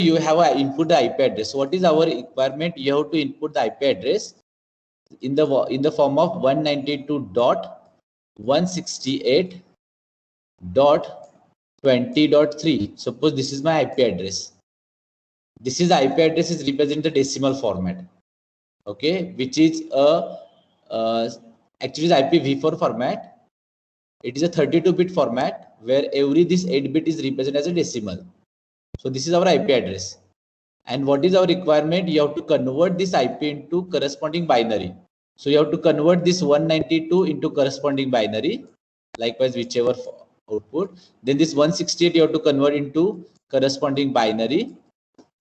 you have a input the IP address. What is our requirement? You have to input the IP address in the form of 192.168.20.3. Suppose this is my IP address. This is the IP address is represent the decimal format. Okay, which is a actually the IPv4 format. It is a 32-bit format where every this 8-bit is represented as a decimal. So this is our IP address. And what is our requirement? You have to convert this IP into corresponding binary. So you have to convert this 192 into corresponding binary. Likewise, whichever output. Then this 168 you have to convert into corresponding binary.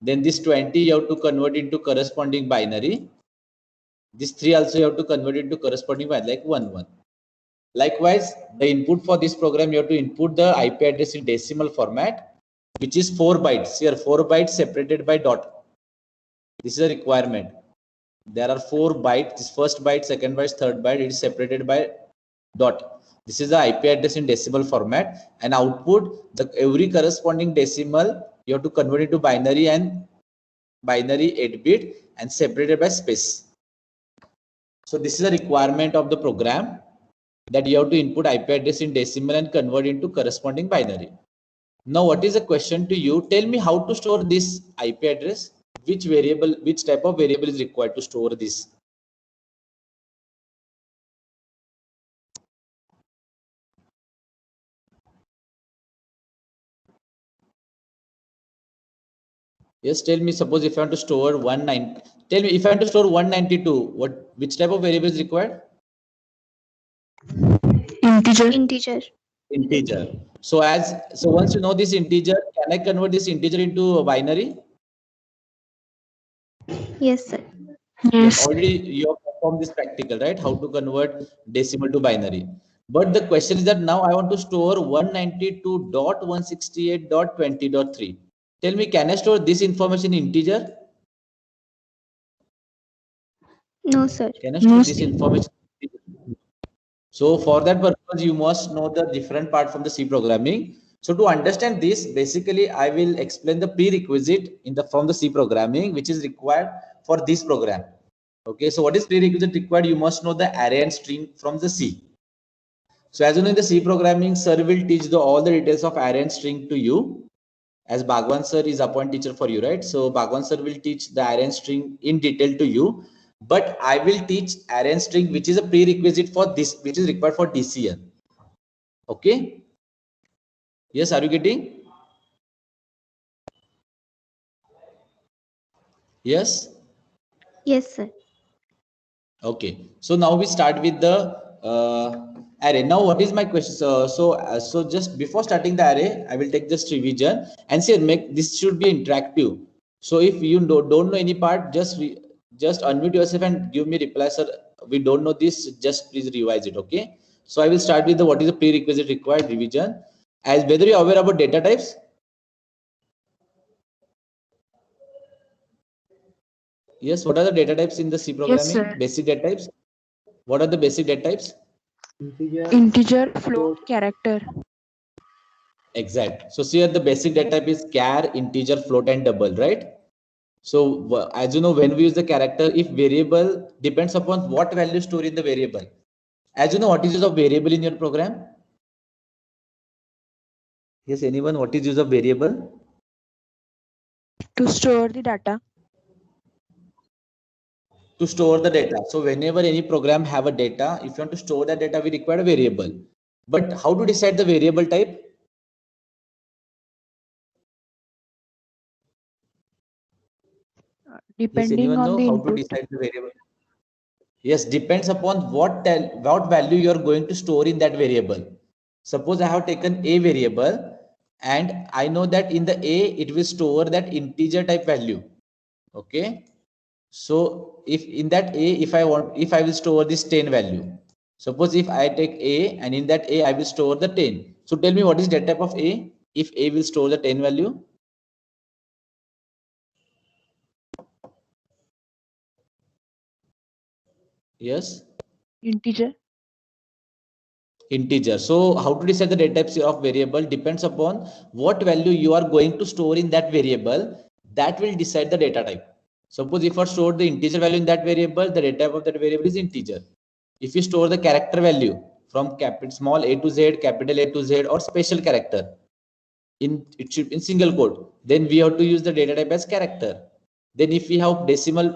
Then this 20 you have to convert into corresponding binary. This 3 also you have to convert into corresponding binary, like 1. Likewise, the input for this program, you have to input the IP address in decimal format, which is 4 bytes. Here, 4 bytes separated by dot. This is a requirement. There are 4 bytes. This first byte, second byte, third byte. It is separated by dot. This is the IP address in decimal format. And output, every corresponding decimal, you have to convert it to binary and binary 8-bit and separated by space. So this is a requirement of the program, that you have to input IP address in decimal and convert into corresponding binary. Now, what is the question to you? Tell me how to store this IP address. Which type of variable is required to store this? Yes, tell me. Suppose if I want to store 192, tell me if I want to store 192, which type of variable is required? Integer. So once you know this integer, can I convert this integer into a binary? Yes, sir. Yes. Already you have performed this practical, right? How to convert decimal to binary. But the question is that now I want to store 192.168.20.3. Tell me, can I store this information in integer? No, sir. Can I store this information? So for that purpose, you must know the different part from the C programming. So to understand this, basically, I will explain the prerequisite from the C programming, which is required for this program. Okay, so what is prerequisite required? You must know the array and string from the C. So as you know, in the C programming, sir will teach all the details of array and string to you, as Bhagwan sir is appointed teacher for you, right? So Bhagwan sir will teach the array and string in detail to you. But I will teach array and string, which is a prerequisite for this, which is required for DCL. Okay. Yes, are you getting? Yes. Yes, sir. Okay. So now we start with the array. Now, what is my question? So just before starting the array, I will take just revision and say this should be interactive. So if you don't know any part, just unmute yourself and give me reply, sir. We don't know this. Just please revise it. Okay. So I will start with what is the prerequisite required revision. As whether you are aware about data types. Yes. What are the data types in the C programming? Yes, sir. Basic data types. What are the basic data types? Integer, float, character. Exact. So here the basic data type is char, integer, float, and double, right? So as you know, when we use the character, if variable depends upon what value stored in the variable. As you know, what is use of variable in your program? Yes, anyone? What is use of variable? To store the data. To store the data. So whenever any program have a data, if you want to store that data, we require a variable. But how to decide the variable type? Depending on the how input. to decide the variable? Yes, depends upon what value you are going to store in that variable. Suppose I have taken a variable and I know that in the a it will store that integer type value. Okay. So if in that a, if I will store this 10 value. Suppose if I take a and in that a I will store the 10. So tell me what is data type of a if a will store the 10 value? Yes. Integer. Integer. So how to decide the data types of variable depends upon what value you are going to store in that variable. that will decide the data type. Suppose if I store the integer value in that variable, the data type of that variable is integer. If you store the character value from small a to z, capital A to Z, or special character, it should in single quote, then we have to use the data type as character. Then if we have decimal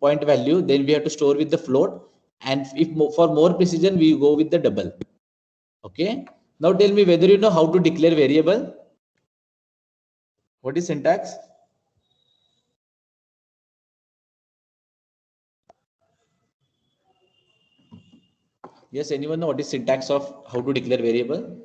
point value, then we have to store with the float, and if for more precision we go with the double. Okay, now tell me whether you know how to declare variable. What is syntax? Yes, anyone know what is syntax of how to declare variable?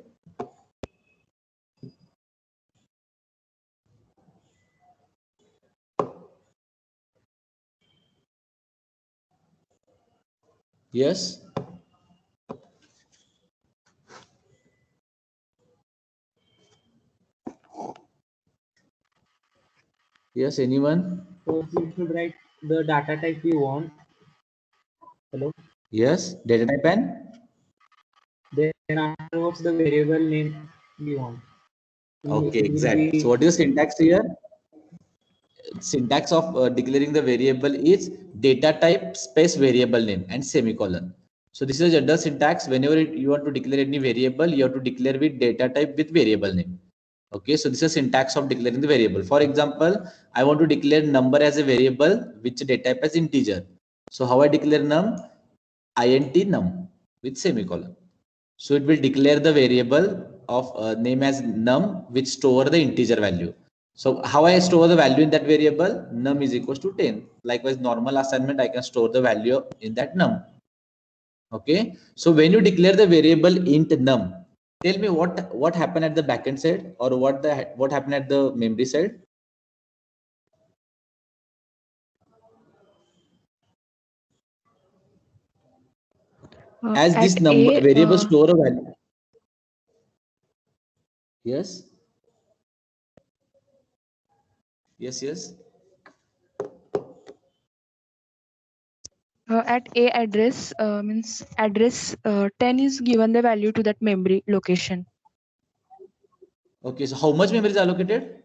Yes. Yes, anyone? So we should write the data type we want. Hello. Yes, data type and Then afterwards the variable name we want. okay, It will exactly. be So what is the syntax here? Syntax of declaring the variable is data type space variable name and semicolon. So this is a general syntax. Whenever you want to declare any variable, you have to declare with data type with variable name. Okay, so this is syntax of declaring the variable. For example, I want to declare number as a variable which data type as integer. So how I declare num? Int num with semicolon. So it will declare the variable of name as num which store the integer value. So how I store the value in that variable? Num is equals to 10. Likewise, normal assignment, I can store the value in that num. Okay. So when you declare the variable int num, tell me what happened at the backend side, or what happened at the memory side? As this At number A, variable store a value. Yes. Yes. at A address means address 10 is given the value to that memory location. Okay. So how much memory is allocated?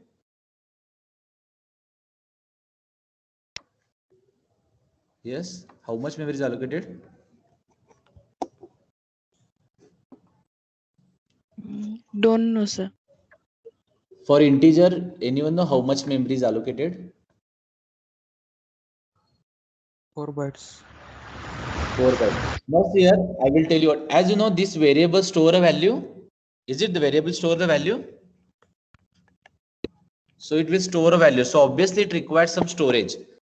Yes. How much memory is allocated? Don't know, sir. For integer, anyone know how much memory is allocated? 4 bytes. 4 bytes. Now here, I will tell you what. As you know, this variable store a value. Is it the variable store the value? So it will store a value. So obviously it requires some storage.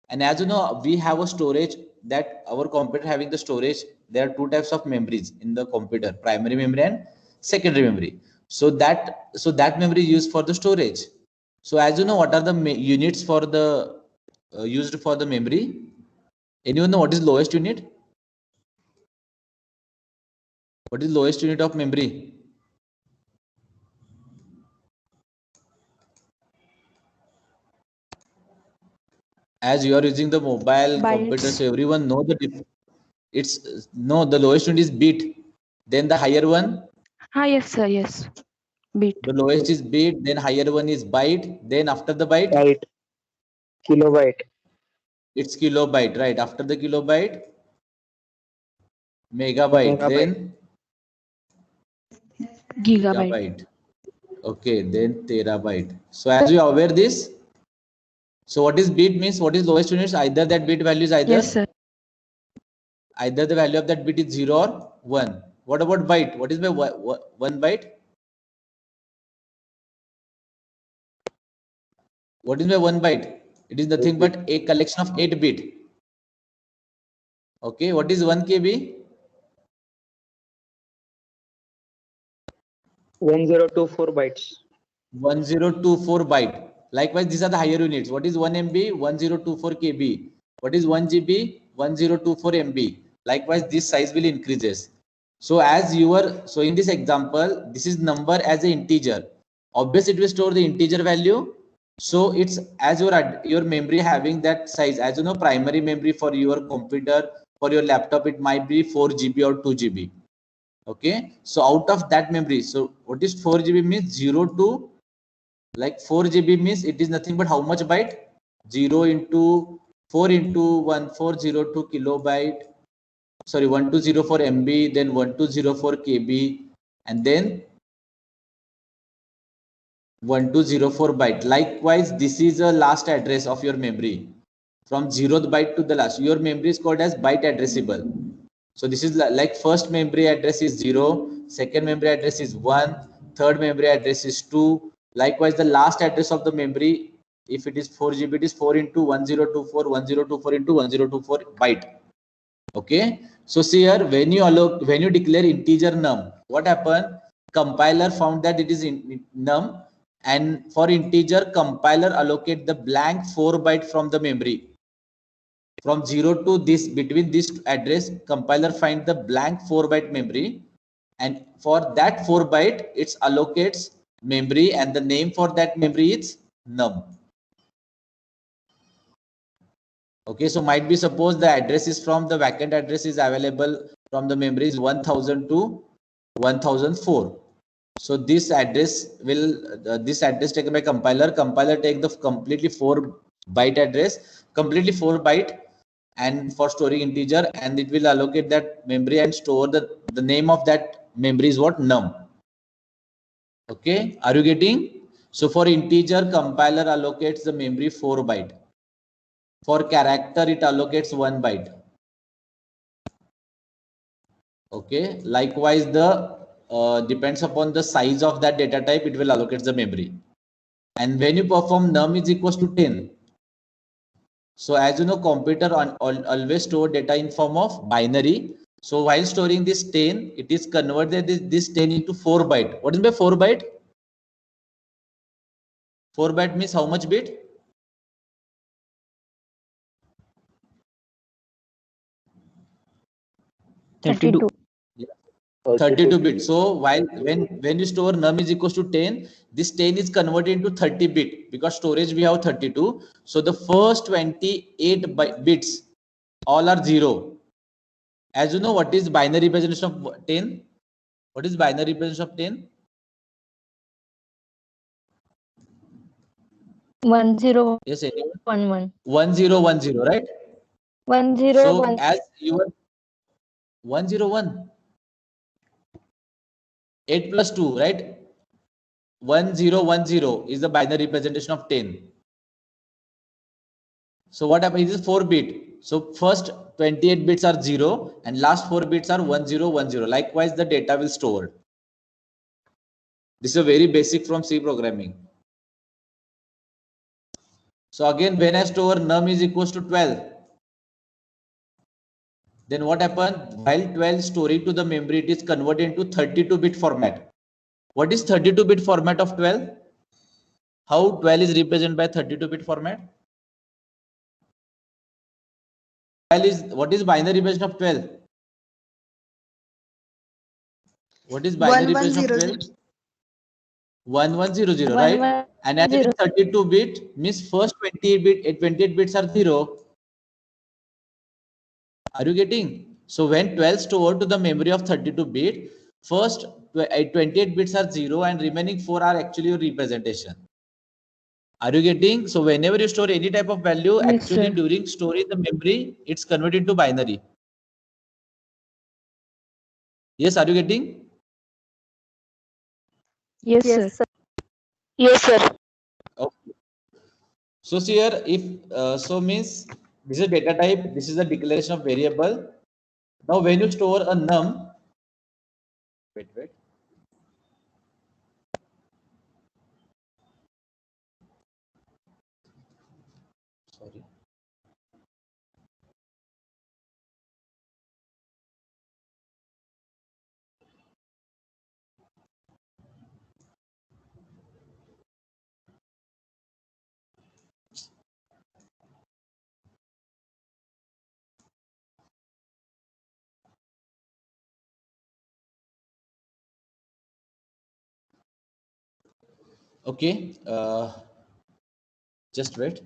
And as you know, we have a storage that our computer having the storage. There are two types of memories in the computer: primary memory and secondary memory. So that memory is used for the storage. So as you know, what are the units for the used for the memory? Anyone know what is lowest unit? What is lowest unit of memory? As you are using the mobile computer, Bytes. so everyone know it's no, the lowest unit is bit, then the higher one, Yes, sir. Yes. Bit. the lowest is bit, then higher one is byte, then after the byte Byte, kilobyte, it's kilobyte, right? After the kilobyte, megabyte, megabyte, then Gigabyte. gigabyte, okay, then terabyte. So as you are aware this, so what is bit means, what is lowest units? Either that bit value is Yes, sir. either the value of that bit is 0 or 1. What about byte? What is my 1 byte? What is my 1 byte? It is nothing but a collection of 8 bit. Okay, what is 1 KB? 1024 bytes, 1024 byte. Likewise, these are the higher units. What is 1 MB? 1024 KB. What is 1 GB? 1024 MB. Likewise, this size will increases. So so in this example, this is number as an integer. Obviously, it will store the integer value. So it's as your memory having that size. As you know, primary memory for your computer, for your laptop, it might be 4 GB or 2 GB. Okay, so out of that memory, so what is 4 GB means? 0 to like 4 GB means it is nothing but how much byte? 0 into 4 into 1402 kilobyte, sorry, 1204 MB, then 1204 KB, and then 1204 byte. Likewise, this is a last address of your memory from 0th byte to the last. Your memory is called as byte addressable. So this is like first memory address is 0, second memory address is 1, third memory address is 2. Likewise, the last address of the memory, if it is 4 GB, it is 4 into 1024, 1024 into 1024 byte. Okay. So see here, when you declare integer num, what happened? Compiler found that it is num, and for integer, compiler allocate the blank 4 byte from the memory. From 0 to this, between this address, compiler find the blank 4 byte memory, and for that 4 byte, it allocates memory, and the name for that memory is num. Okay, so might be suppose the address is from the vacant address is available from the memory is 1000 to 1004. So this address will this address taken by compiler take the completely 4 byte address, completely 4 byte, and for storing integer, and it will allocate that memory and store the name of that memory is what? Num. Okay, are you getting? So for integer, compiler allocates the memory 4 byte. For character, it allocates 1 byte. Okay, likewise, the depends upon the size of that data type, it will allocate the memory. And when you perform num is equals to 10, so as you know, computer always store data in form of binary. So while storing this 10, it is converted this 10 into 4 byte. What is by 4 byte? 4 byte means how much bit? 32. 32 bit. So while when you store num is equals to 10, this 10 is converted into 30 bit because storage we have 32. So the first 28 bits all are 0. As you know, what is binary representation of 10? What is binary representation of 10? 1011. Yes, anyone? 1010, right? 1011. So as you were 101, 8 plus 2, right? 1010 is the binary representation of 10. So what happens is 4 bit. So first 28 bits are 0 and last 4 bits are 1010. Likewise, the data will store. This is a very basic from C programming. So again, when I store num is equals to 12, then what happened? While 12 storing to the memory, it is converted into 32-bit format. What is 32-bit format of 12? How 12 is represented by 32-bit format? 12 is, what is binary representation of 12? What is binary representation of 12? 1100, right? And as it is 32 bit, means first 28 bits are 0. Are you getting? So when 12 stored to the memory of 32 bit, first 28 bits are 0 and remaining 4 are actually your representation. Are you getting? So whenever you store any type of value, Yes, actually sir. during storing the memory, it's converted to binary. Yes, are you getting? Yes, sir. Yes, sir. Okay. So here, if so means this is data type, this is a declaration of variable. Now when you store a num, wait. Sorry. Okay. Just wait.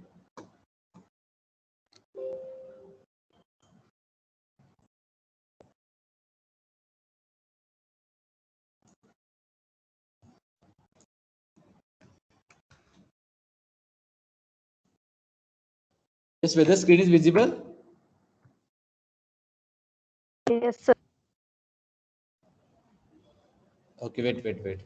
Yes, whether screen is visible? Yes, sir. Okay, wait.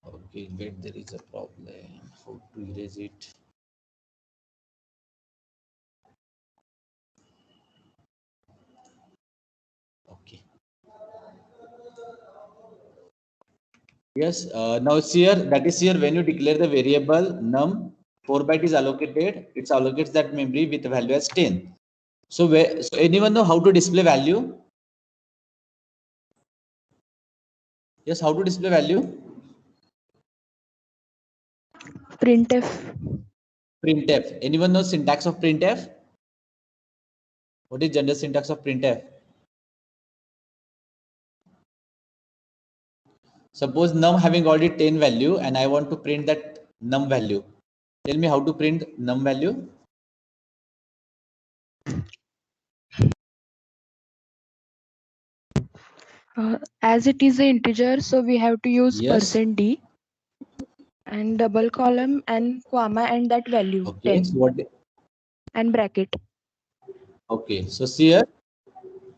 Okay, wait, there is a problem. How to erase it? Okay. Yes, now it's here, that is here when you declare the variable num, 4 byte is allocated, it allocates that memory with value as 10. So, so anyone know how to display value? Yes, how to display value? Printf. Printf. Anyone know syntax of printf? What is general syntax of printf? Suppose num having already 10 value and I want to print that num value. Tell me how to print num value. As it is an integer, so we have to use Yes. %d and double column and comma and that value Okay. 10 So what? and bracket. Okay. So see here.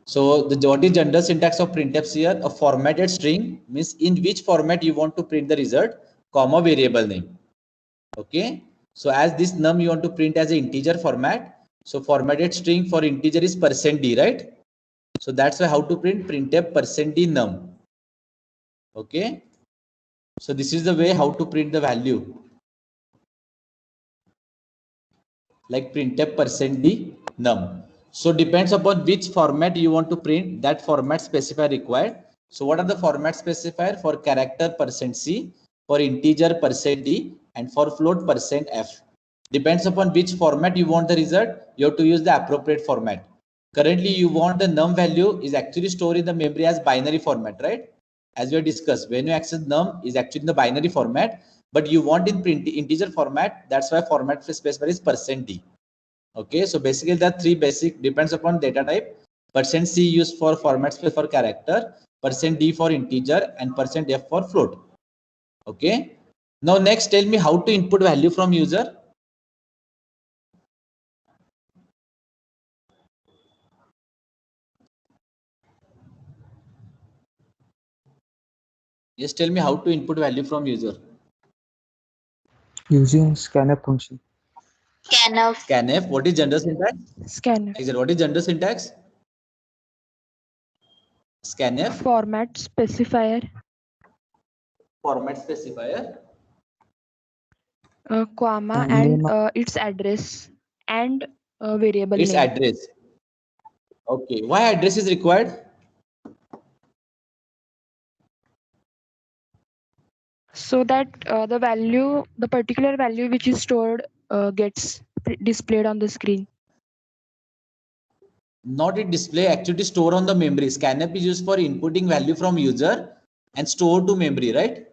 So the what is general syntax of printf here? A formatted string means in which format you want to print the result, comma variable name. Okay. So as this num you want to print as an integer format. So formatted string for integer is %d, right? So that's why how to print printf %d num. Okay. So this is the way how to print the value. Like printf %d num. So depends upon which format you want to print, that format specifier required. So what are the format specifier? For character %c, for integer %d, and for float %f. Depends upon which format you want the result, you have to use the appropriate format. Currently you want the num value is actually stored in the memory as binary format, right? As we have discussed, when you access num is actually in the binary format, but you want in print integer format, that's why format specifier is %d. Okay, so basically the three basic depends upon data type. %c used for format space for character, %d for integer, and %f for float. Okay, now next tell me how to input value from user. Just tell me how to input value from user. Using scanf function. Scanf. What is general syntax? Scanf. Exactly. What is general syntax? Scanf. Format specifier. Format specifier. Comma And and its address and variable Its name. address. Okay. Why address is required? So that the particular value which is stored gets displayed on the screen. Not it display, actually store on the memory. Scanf is used for inputting value from user and store to memory, right?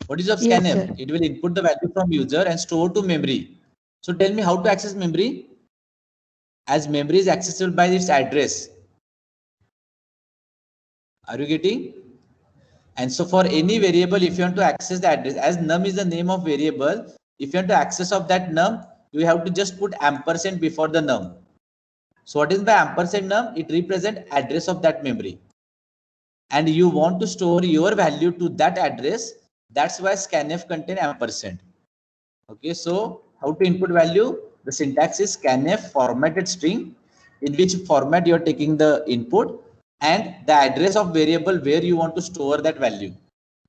What is of Yes, scanf? sir. It will input the value from user and store to memory. So tell me how to access memory. As memory is accessible by its address. Are you getting? And so for any variable, if you want to access the address, as num is the name of variable, if you want to access of that num, you have to just put ampersand before the num. So what is by ampersand num? It represents address of that memory. And you want to store your value to that address. That's why scanf contain ampersand. Okay, so how to input value? The syntax is scanf formatted string, in which format you are taking the input, and the address of variable where you want to store that value.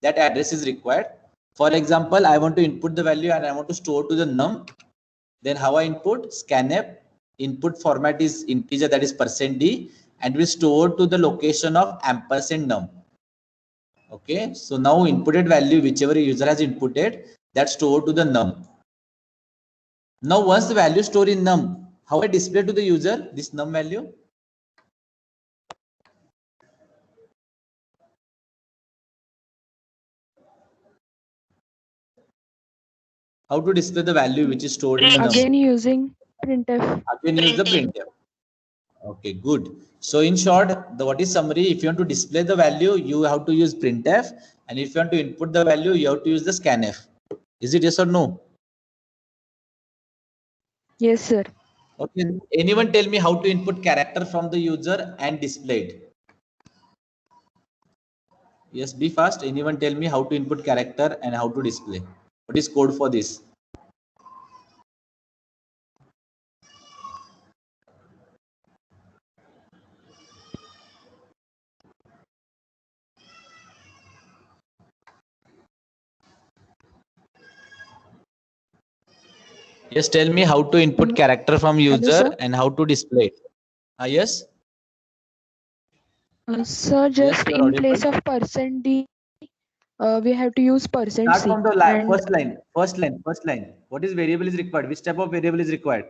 That address is required. For example, I want to input the value and I want to store to the num. Then how I input? Scanf input format is integer, that is %d, and will store to the location of ampersand num. Okay, so now inputted value whichever user has inputted, that stored to the num. Now once the value stored in num, how I display to the user this num value? How to display the value which is stored in the number? Again using printf. Again use the printf. Okay, good. So in short, what is summary? If you want to display the value, you have to use printf, and if you want to input the value, you have to use the scanf. Is it yes or no? Yes, sir. Okay. Anyone tell me how to input character from the user and display it? Yes, be fast. Anyone tell me how to input character and how to display? What is code for this? Yes, tell me how to input character from user sir. and how to display it. Yes. Sir, just you're in audible. place of %d, we have to use %c. Start from the and first line. What is variable is required? Which type of variable is required?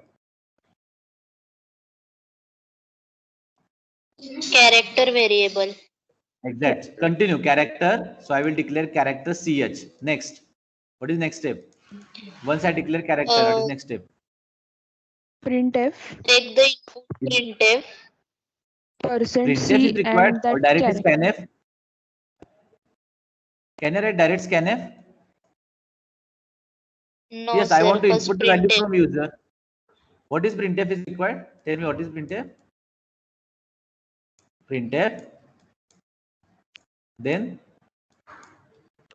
Character variable. Exact. Continue. Character. So I will declare character ch. Next. What is next step? Once I declare character, what is next step? printf Take the input printf. Printf is %c required and or that direct character. scanf? Can I write direct scanf? No, Yes, sir, I want to first input the value printf. from user. What is printf is required? Tell me what is printf? Printf. Then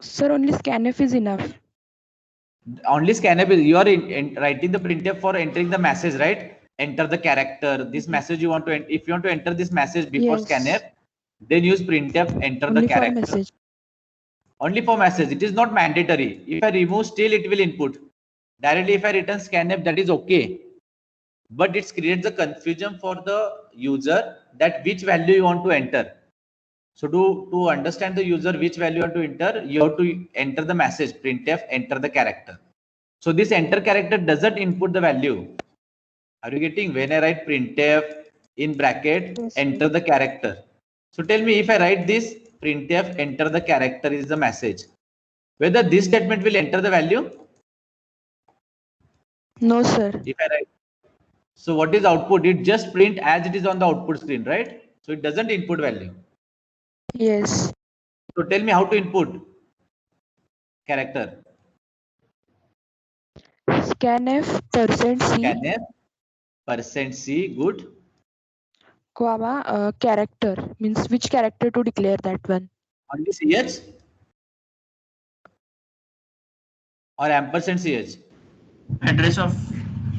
Sir, only scanf is enough. only scanf is you are writing the printf for entering the message, right? Enter the character. This message you want to if you want to enter this message before Yes. scanf, then use printf enter Only the for character. message. Only for message. It is not mandatory. If I remove, still it will input. Directly if I return scanf, that is okay. But it creates a confusion for the user that which value you want to enter. So to understand the user which value you want to enter, you have to enter the message printf enter the character. So this enter character doesn't input the value. Are you getting? When I write printf in bracket Yes, enter the character. So tell me if I write this printf enter the character is the message, whether this statement will enter the value? No, sir. If I write, so what is output? It just print as it is on the output screen, right? So it doesn't input value. Yes. So tell me how to input character. Scanf %c Scanf %c, good. comma character, means which character to declare that one. Only ch or ampersand ch? Address of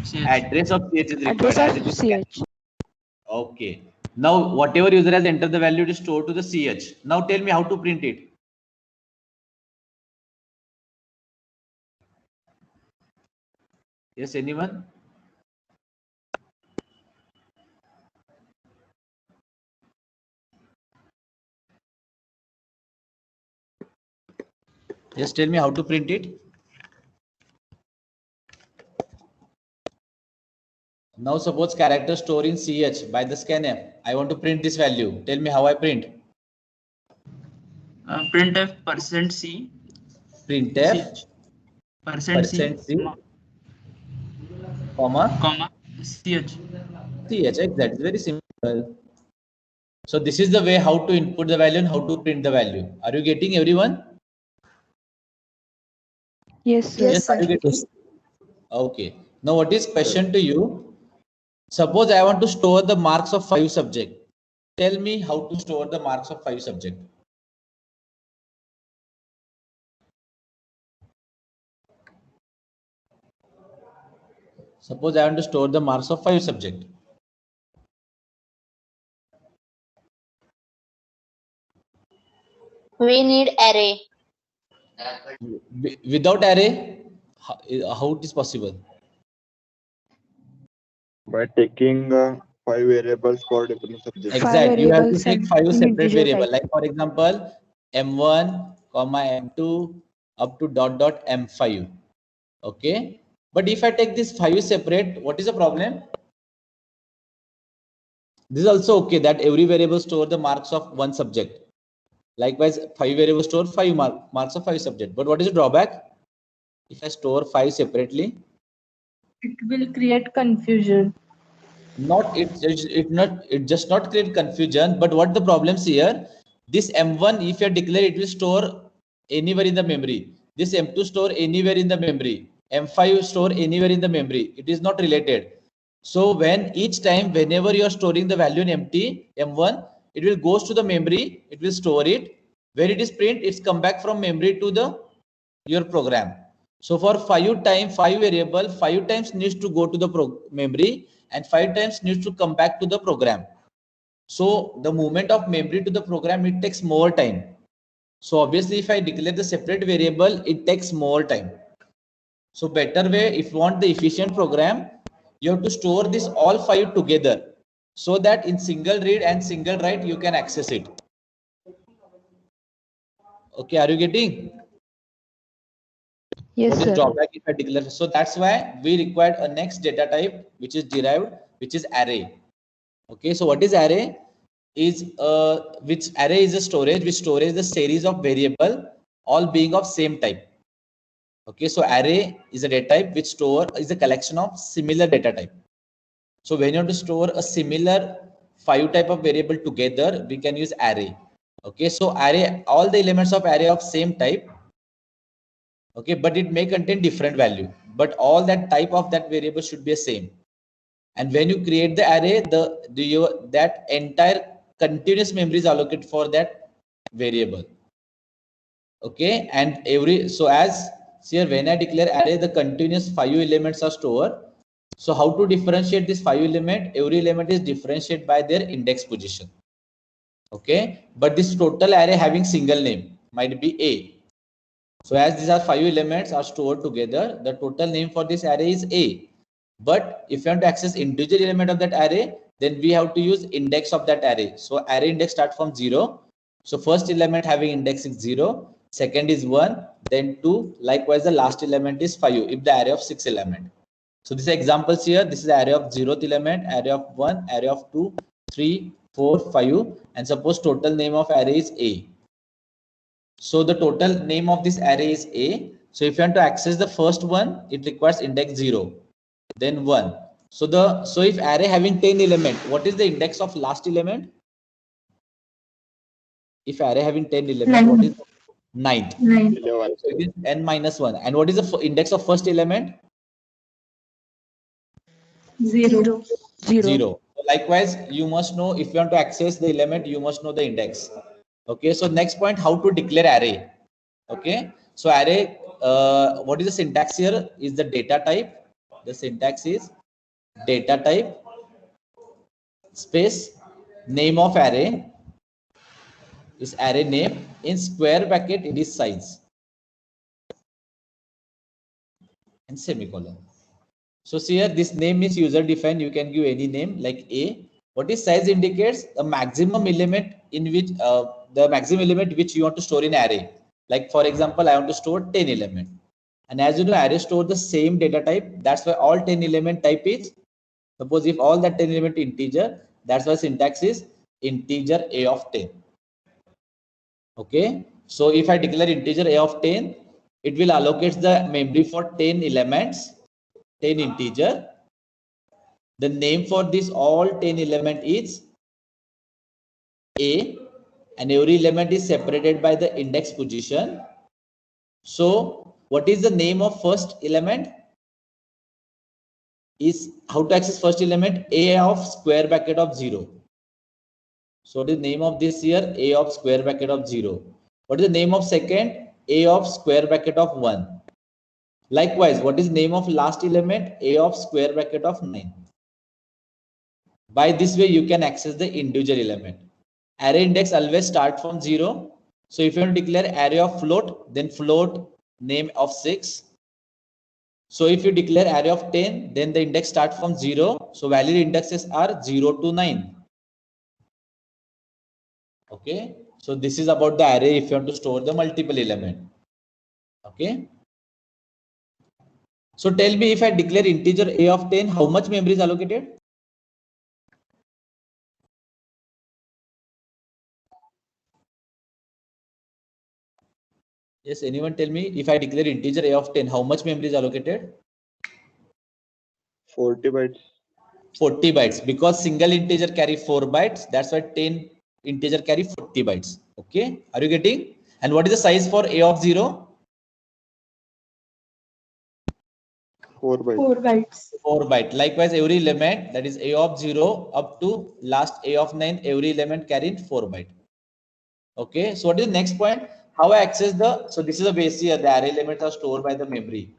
CH. Address of ch is required. Address as of it is ch. Okay. Now whatever user has entered the value, it is stored to the ch. Now tell me how to print it. Yes, anyone? Just tell me how to print it. Now suppose character store in ch by the scanf. I want to print this value. Tell me how I print. Printf %c. Printf %c, comma comma ch. ch. Exactly. Very simple. So this is the way how to input the value and how to print the value. Are you getting, everyone? Yes, sir. Yes, are you getting? Okay. Now what is question to you? Suppose I want to store the marks of 5 subject. Tell me how to store the marks of 5 subject. Suppose I want to store the marks of 5 subject. We need array. Without array, how it is possible? By taking 5 variables for different subjects. Exactly. You have to variables take and 5 in separate integer variables. type. Like for example, m1, m2 up to m5. Okay. But if I take this 5 separate, what is the problem? This is also okay that every variable store the marks of one subject. Likewise, 5 variables store 5 marks of 5 subject. But what is the drawback? If I store 5 separately, It will create confusion. not it just not create confusion, but what the problems here, this M1 if you declare, it will store anywhere in the memory. This M2 store anywhere in the memory. M5 store anywhere in the memory. It is not related. So when each time whenever you are storing the value in empty M1, it will goes to the memory, it will store it. When it is print, it's come back from memory to the your program. So for 5 variable, 5 times needs to go to the memory and 5 times needs to come back to the program. So the movement of memory to the program, it takes more time. So obviously if I declare the separate variable, it takes more time. So better way, if you want the efficient program, you have to store this all 5 together so that in single read and single write you can access it. Okay, are you getting? Yes, What is sir. drawback if I declare? So that's why we required a next data type which is derived, which is array. Okay, so what is array? Is which array is a storage which stores the series of variable all being of same type. Okay, so array is a data type which is a collection of similar data type. So when you want to store a similar 5 type of variable together, we can use array. Okay, so array, all the elements of array of same type. Okay, but it may contain different value, but all that type of that variable should be the same. And when you create the array, that entire continuous memory is allocated for that variable. Okay, and so as here when I declare array, the continuous 5 elements are stored. So how to differentiate this 5 element? Every element is differentiated by their index position. Okay, but this total array having single name might be A. So as these are 5 elements are stored together, the total name for this array is A. But if you want to access integer element of that array, then we have to use index of that array. So array index start from 0. So first element having index is 0, second is 1, then 2. Likewise, the last element is 5 if the array of 6 element. So this examples here, this is array of 0th element, array of 1, array of 2, 3, 4, 5, and suppose total name of array is A. So the total name of this array is A. So if you want to access the first one, it requires index 0, then 1. So if array having 10 element, what is the index of last element? If array having 10 element, what is 9th? 11. So it is n minus 1. And what is the index of first element? 0. 0. So likewise, you must know, if you want to access the element, you must know the index. Okay, so next point, how to declare array. Okay, so array, what is the syntax here? Is the data type. The syntax is data type space name of array is array name, in square bracket it is size and semicolon. So see here, this name is user defined. You can give any name like A. What is size indicates the maximum element in which the maximum element which you want to store in array. Like for example, I want to store 10 element, and as you know, array store the same data type. That's why all 10 element type is, suppose if all that 10 element integer, that's why syntax is integer A of 10. Okay, so if I declare integer A of 10, it will allocate the memory for 10 elements, 10 integer. The name for this all 10 element is A, and every element is separated by the index position. So what is the name of first element? Is how to access first element? A of square bracket of 0. So the name of this here, A of square bracket of 0. What is the name of second? A of square bracket of 1. Likewise, what is name of last element? A of square bracket of 9. By this way, you can access the individual element. Array index always start from 0. So if you want to declare array of float, then float name of 6. So if you declare array of 10, then the index start from 0. So valid indexes are 0 to 9. Okay. So this is about the array if you want to store the multiple element. Okay. So tell me, if I declare integer A of 10, how much memory is allocated? Yes, anyone tell me, if I declare integer a of 10, how much memory is allocated? 40 bytes. 40 bytes, because single integer carry 4 bytes. That's why 10 integer carry 40 bytes. Okay, are you getting? And what is the size for a of 0? 4 bytes. 4 bytes. 4 byte. Likewise, every element, that is a of 0 up to last a of 9, every element carrying 4 byte. Okay, so what is the next point? How I access the, so this is a base here, the array elements are stored by the memory.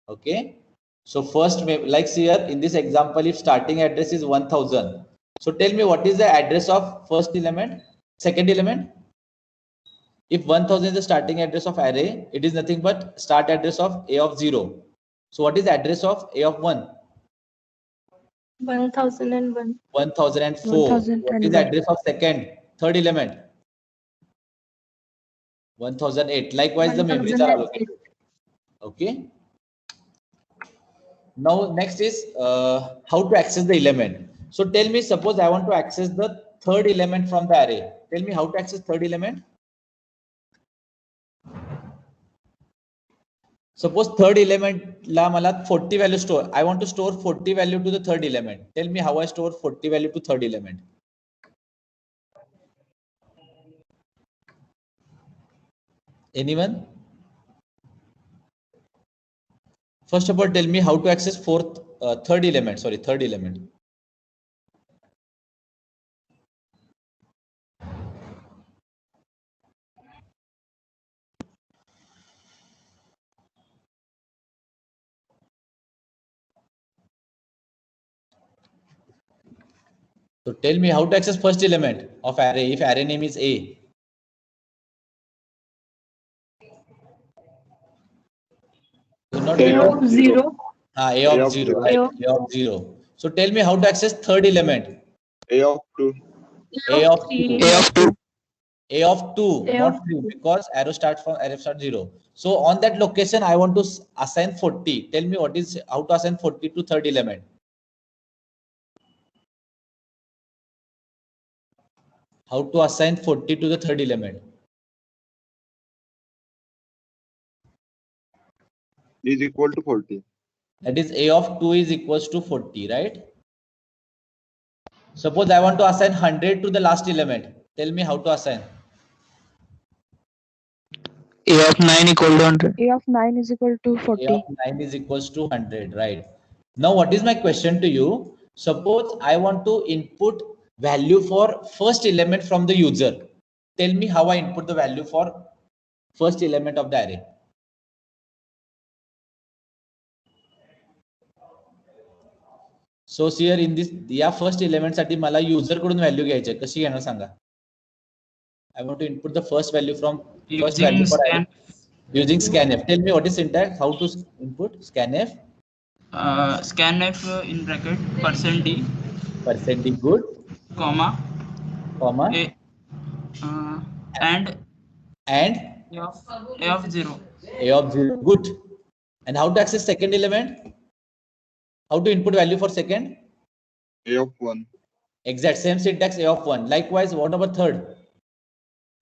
Okay, so first, like here in this example, if starting address is 1000, so tell me what is the address of first element, second element? If 1000 is the starting address of array, it is nothing but start address of a of 0. So what is the address of a of 1? 1001. 1004. What is the 1001. address of second, third element? 1008. Likewise, the memories are 1008. allocated. Okay. Now, next is how to access the element. So tell me, suppose I want to access the third element from the array. Tell me how to access third element. Suppose third element la mala 40 value store. I want to store 40 value to the third element. Tell me how I store 40 value to third element. Anyone? First of all, tell me how to access third element. Sorry, third element. So tell me how to access first element of array if array name is A. Do not A get of 0. A of 0, right? A of- A of 0. So tell me how to access third element. A of 2. A of 3. 2. A of 2. A of 2, A not of 3, because arrow start 0. So on that location, I want to assign 40. Tell me what is how to assign 40 to third element. How to assign 40 to the third element. Is equal to 40. That is A of 2 is equals to 40, right? Suppose I want to assign 100 to the last element. Tell me how to assign. A of 9 equal to 100. A of 9 is equal to A 40. of 9 is equals to 100, right? Now, what is my question to you? Suppose I want to input value for first element from the user. Tell me how I input the value for first element of the array. So here in this, या first element साठी मला user कडून value घ्यायची आहे. कशी घेणार सांगा? I want to input the first value from first Using value for scan, array. Using scanf. Tell me what is syntax? How to input scanf? scanf in bracket %d, %d good, comma, comma, a, and and a of 0. A of 0 good. And how to access second element? How to input value for second? A of 1. Exact same syntax, A of 1. Likewise, what about third?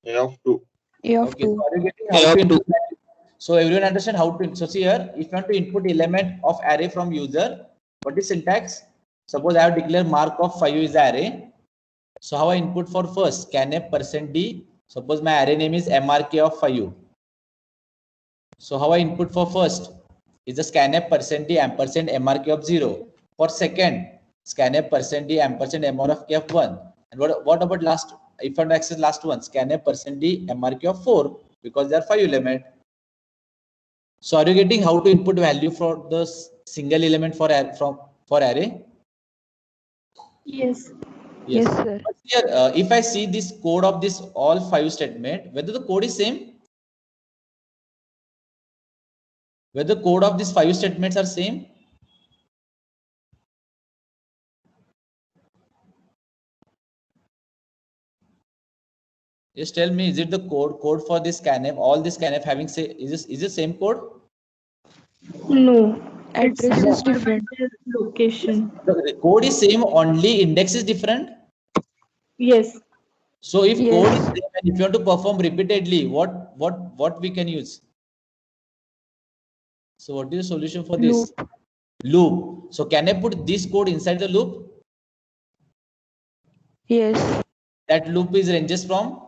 A of 2. A of Okay, 2. so are you getting A how of to input value? So everyone understand how to. So see here, if you want to input element of array from user, what is syntax? Suppose I have declared mark of 5 is the array. So how I input for first? Scanf %d. Suppose my array name is mrk of 5. So how I input for first is the scanf %d ampersand mrk of 0. For second, scanf %d ampersand mrk of 1. And what about last? If I want to access last one, scanf %d mrk of 4, because there are 5 elements. So are you getting how to input value for the single element for array? Yes. Yes, sir. But here, if I see this code of this all 5 statement, whether the code is same, whether the code of these 5 statements are same. Just tell me, is it the code for this scanf? All this scanf having say is the same code? No. Address is different. Location. The code is same, only index is different. Yes. So if Yes. code is same and if you want to perform repeatedly, what we can use? So what is the solution for this? Loop. Loop. So can I put this code inside the loop? Yes. That loop is ranges from?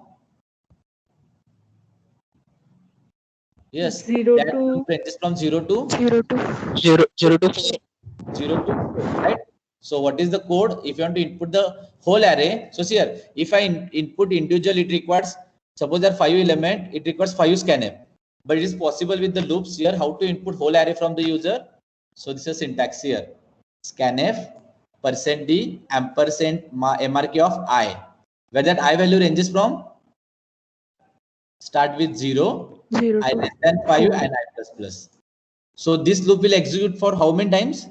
Yes. 0 That to loop ranges from 0 to 0 to 0 to 4. 0 to 4, right? So what is the code? If you want to input the whole array, so here, if I input individual, it requires, suppose there are 5 elements, it requires 5 scanf. But it is possible with the loops here, how to input whole array from the user. So this is syntax here. Scanf, %d, ampersand, MRK of I. Where that I value ranges from? Start with 0, 0 I to less than 5 4. and I plus plus. So this loop will execute for how many times?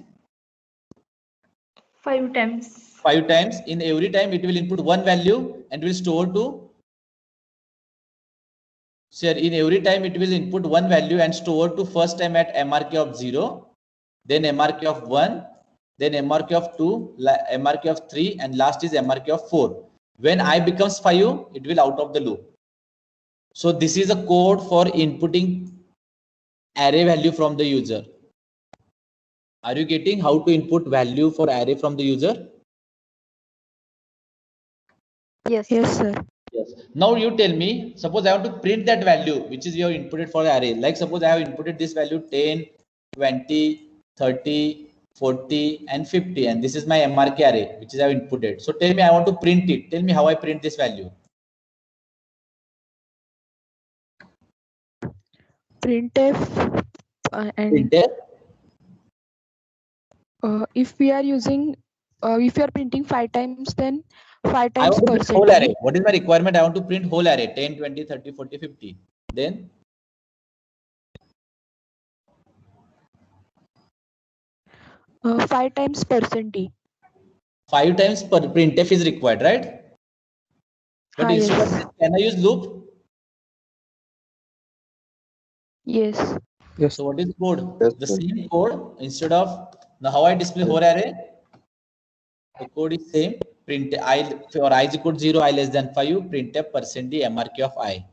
5 times. 5 times. In every time it will input one value and will store to, so in every time it will input one value and store to first time at MRK of 0, then MRK of 1, then MRK of 2, MRK of 3, and last is MRK of 4. When I becomes 5, it will out of the loop. So this is a code for inputting array value from the user. Are you getting how to input value for array from the user? Yes, sir. Yes. Now you tell me, suppose I want to print that value, which is you have inputted for the array. Like suppose I have inputted this value 10, 20, 30, 40, and 50. And this is my MRK array, which is I have inputted. So tell me, I want to print it. Tell me how I print this value. Printf and Printf. if we are using if you are printing 5 times, then 5 I times want to print whole percent. array. What is my requirement? I want to print whole array 10, 20, 30, 40, 50. Then 5 times %d. 5 times per printf is required, right? But instead of Yes. this, can I use loop? Yes. Yes. So what is code? Yes, The sir. same code instead of, now how I display whole array? The code is same. Print I for I is equal to 0, I less than 5, printf %d MRK of I.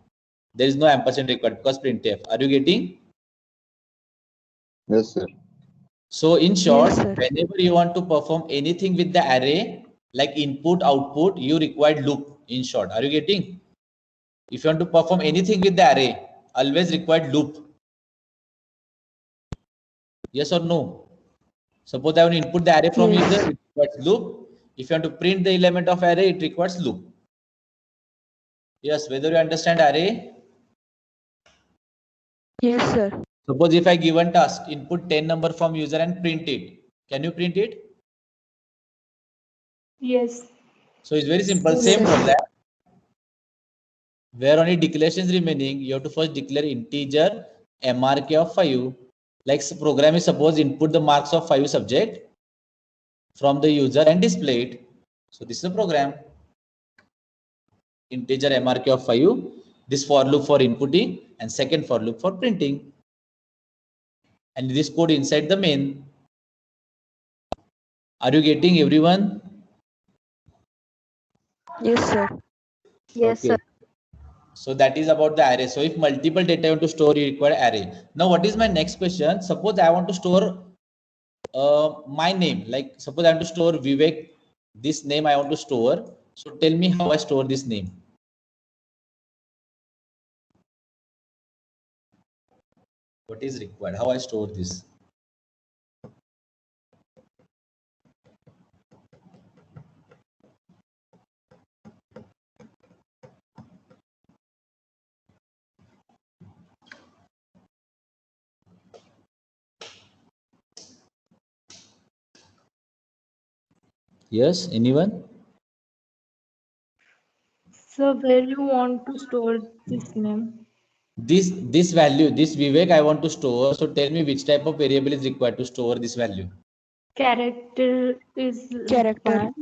There is no ampersand required because printf. Are you getting? Yes, sir. So in short, Yes, sir. whenever you want to perform anything with the array, like input, output, you require loop. In short, are you getting? If you want to perform anything with the array, always required loop. Yes or no? Suppose I want to input the array from Yes. user, it requires loop. If you want to print the element of array, it requires loop. Yes, whether you understand array. Yes, sir. Suppose if I given task, input 10 number from user and print it. Can you print it? Yes. So it's very simple, Yes. same program. Where only declarations remaining, you have to first declare integer MRK of 5. Like program is suppose input the marks of 5 subject from the user and display it. So this is a program. Integer MRK of 5. This for loop for inputting and second for loop for printing. And this code inside the main. Are you getting everyone? Yes, sir. Yes, okay. So that is about the array. So if multiple data you want to store, you require array. Now what is my next question? Suppose I want to store my name. Like suppose I want to store Vivek. This name I want to store. So tell me how I store this name. What is required? How I store this? Yes, anyone? So where you want to store this name? This value, this Vivek I want to store. So tell me which type of variable is required to store this value. Character is Character. required.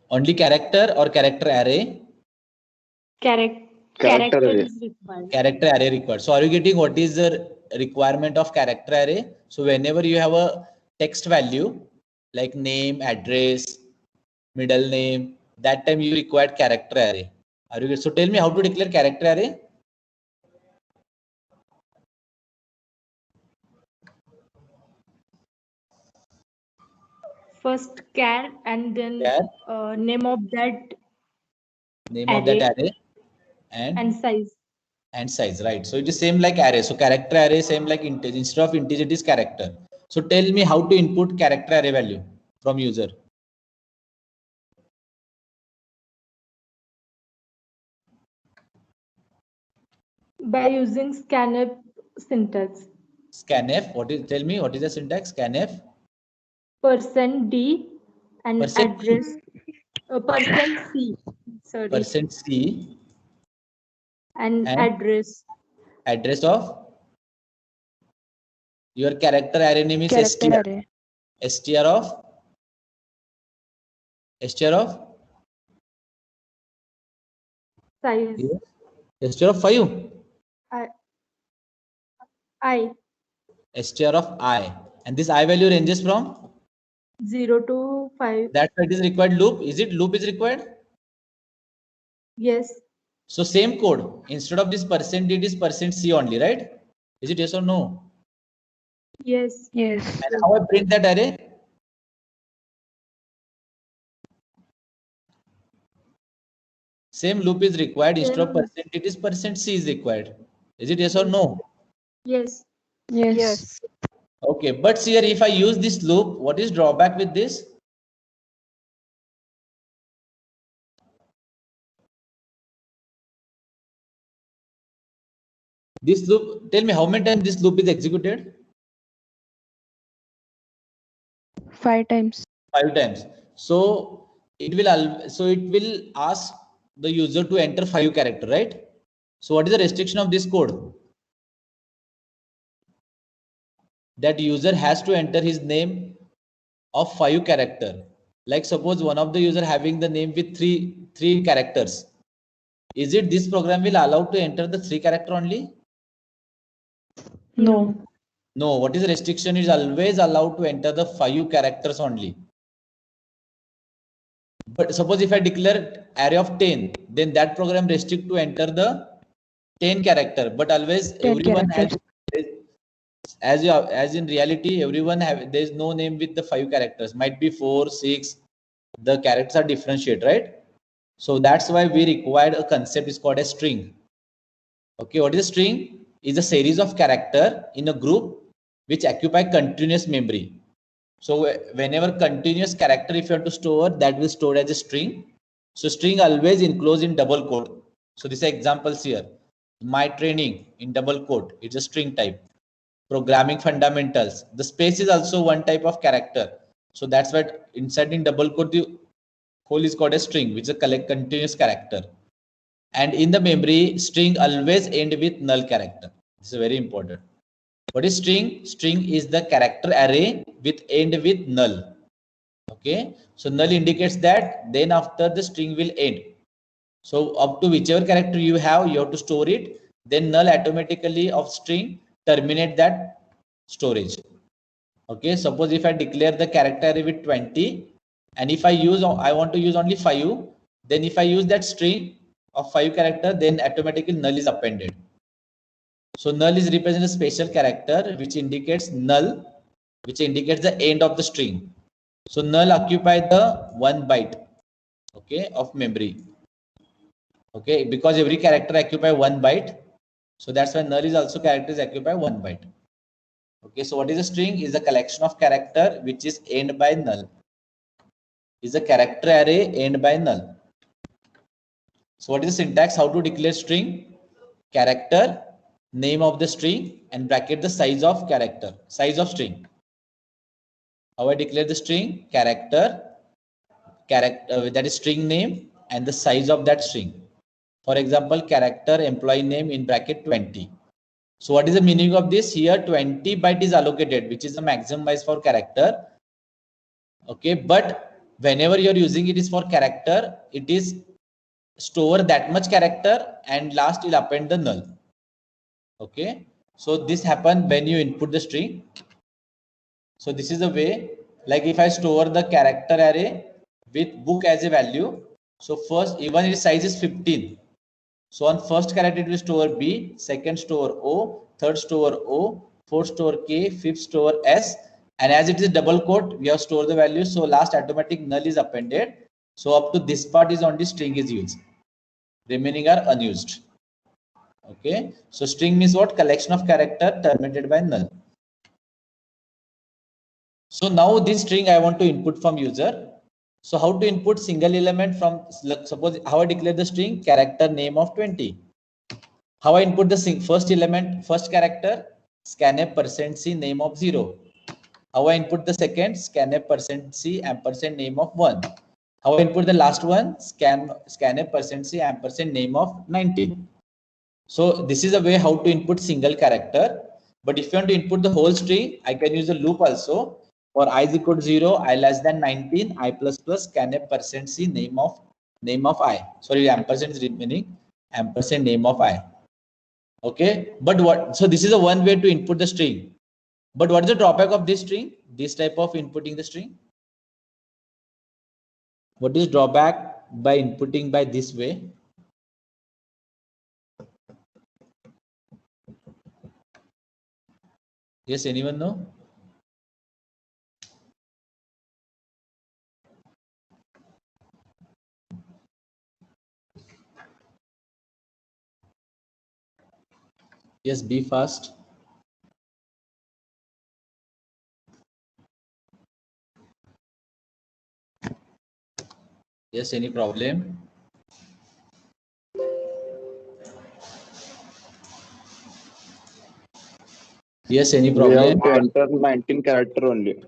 Only character or character array? Character array. is required. Character array required. So are you getting what is the requirement of character array? So whenever you have a text value like name, address, middle name, that time you require character array. Are you good? So tell me how to declare character array. First char and then Char. name of that Name of that array and size. and size, right? So it is same like array. So character array same like integer. Instead of integer it is character. So tell me how to input character array value from user. By using scanf syntax. Scanf. What is? Tell me what is the syntax? Scanf. %d and Percent D. address. %c. Sorry. %c And and address. address of your character array name is Character str. array. str of Size. str of 5. I. str of I, and this I value ranges from 0 to 5. that it is required loop. Is it loop is required? Yes. So same code, instead of this %d it is %c only, right? Is it yes or no? Yes. Yes. And how I print that array? Same loop is required, instead of Same. %d it is %c is required. Is it yes or no? Yes. Yes. Okay, but see here, if I use this loop, what is drawback with this? This loop, tell me how many times this loop is executed? 5 times. 5 times. So it will ask the user to enter 5 character, right? So what is the restriction of this code? That user has to enter his name of 5 character. Like suppose one of the user having the name with three characters. Is it this program will allow to enter the 3 character only? No. No, what is the restriction? Is always allowed to enter the 5 characters only. But suppose if I declare array of 10, then that program restrict to enter the 10 character. But always 10 everyone characters. has, as in reality, everyone there is no name with the 5 characters. Might be 4, 6. The characters are differentiate, right? So that's why we required a concept is called a string. Okay, what is a string? Is a series of character in a group which occupy continuous memory. So whenever continuous character, if you have to store, that will store as a string. So string always enclosed in double quote. So this is examples here. My training in double quote, it's a string type. Programming fundamentals. The space is also one type of character. So that's why inside in double quote, the whole is called a string, which is a continuous character. And in the memory, string always end with null character. This is very important. What is string? String is the character array with end with null. Okay, so null indicates that then after the string will end. So up to whichever character you have to store it. Then null automatically of string terminate that storage. Okay, suppose if I declare the character array with 20, and if I want to use only 5, then if I use that string of 5 character, then automatically null is appended. So null is represent a special character which indicates null, which indicates the end of the string. So null occupy the 1 byte, okay, of memory. Okay, because every character occupy 1 byte. So that's why null is also characters occupy 1 byte. Okay, so what is a string? Is a collection of character which is end by null. Is a character array end by null. So what is the syntax? How to declare string? Character, name of the string, and bracket the size of character, size of string. How I declare the string? Character, that is string name, and the size of that string. For example, character employee name in bracket 20. So what is the meaning of this? Here 20 byte is allocated, which is the maximum size for character. Okay, but whenever you're using it is for character, it is store that much character and last will append the null. Okay, so this happens when you input the string. So this is the way, like if I store the character array with book as a value, So first, even its size is 15. So on first character it will store B, second store O, third store O, fourth store K, fifth store S, and as it is double quote, we have stored the value. So last automatic null is appended. So up to this part is only string is used. Remaining are unused. Okay. So string means what? Collection of character terminated by null. So now this string I want to input from user. So how to input single element from, suppose how I declare the string character name of 20. How I input the first element, first character, scanf %c name of 0. How I input the second, scanf %c ampersand name of 1. How I input the last one, scanf %c ampersand name of 19. So this is a way how to input single character. But if you want to input the whole string, I can use a loop also. For I is equal to 0, I less than 19, I plus scanf %c name of I. Sorry, ampersand is remaining, ampersand name of I. Okay, but what? So this is a one way to input the string. But what is the drawback of this string? This type of inputting the string. What is drawback by inputting by this way? Yes, anyone know? Yes, be fast. Yes, any problem? Yes, any We problem? have to enter 19 character only.